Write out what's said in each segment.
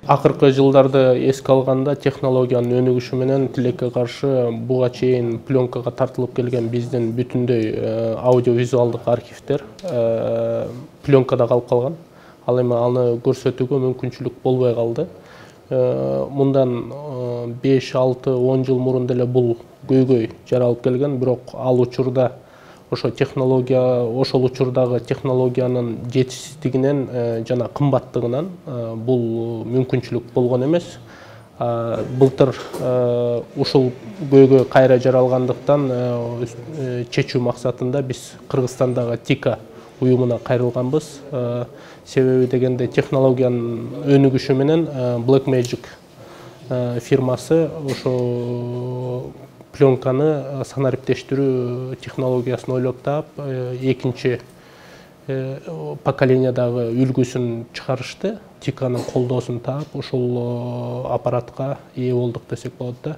Акыркы жылдарды эске алганда технологиянын өнүгүшү менен тилекке каршы буга чейин пленкага тартылып келген биздин бүтүндөй аудиовизуалдык архивдер пленкада калып калган. Ал эми аны көрсөтүүгө мүмкүнчүлүк болбой калды. Мындан 5, 6, 10 жыл мурун деле бул көйгөй жаралып келген, бирок ал учурда ошол учурдагы технологиянын жетишсиздигинен жана кымбаттыгынан бул мүмкүнчүлүк болгон эмес. Былтыр ушул көйгөй кайра жаралгандыктан чечүү максатында биз Кыргызстандагы ТИКА уюмуна кайрылганбыз. Себеби дегенде технологиянын өнүгүшү менен Blackmagic фирмасы ошо пленканы санариптештирүү технологиясын ойлоп таап, экинчи поколениядагы үлгүсүн чыгарышты. ТИКАнын колдоосун таап, ушул аппаратка ээ болдук десек болот да.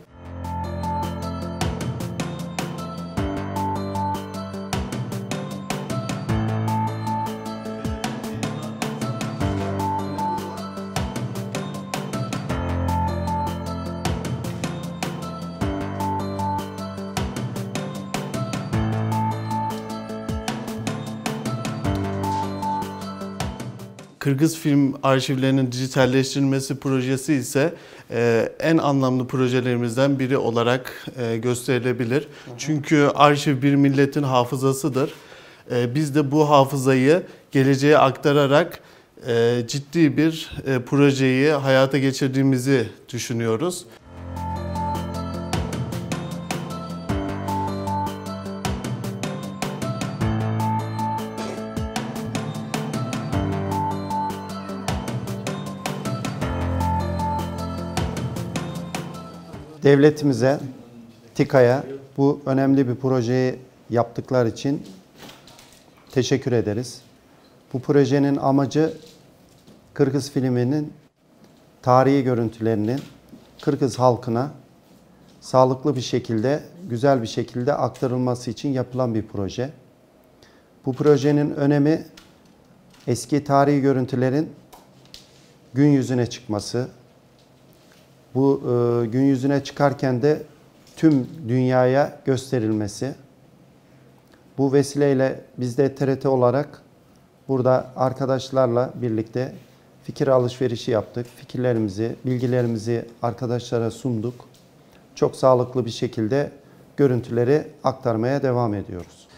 Kırgız film arşivlerinin dijitalleştirilmesi projesi ise en anlamlı projelerimizden biri olarak gösterilebilir. Çünkü arşiv bir milletin hafızasıdır. Biz de bu hafızayı geleceğe aktararak ciddi bir projeyi hayata geçirdiğimizi düşünüyoruz. Devletimize, TİKA'ya bu önemli bir projeyi yaptıkları için teşekkür ederiz. Bu projenin amacı Kırgız filminin tarihi görüntülerinin Kırgız halkına sağlıklı bir şekilde, güzel bir şekilde aktarılması için yapılan bir proje. Bu projenin önemi eski tarihi görüntülerin gün yüzüne çıkması. Bu gün yüzüne çıkarken de tüm dünyaya gösterilmesi. Bu vesileyle biz de TRT olarak burada arkadaşlarla birlikte fikir alışverişi yaptık. Fikirlerimizi, bilgilerimizi arkadaşlara sunduk. Çok sağlıklı bir şekilde görüntüleri aktarmaya devam ediyoruz.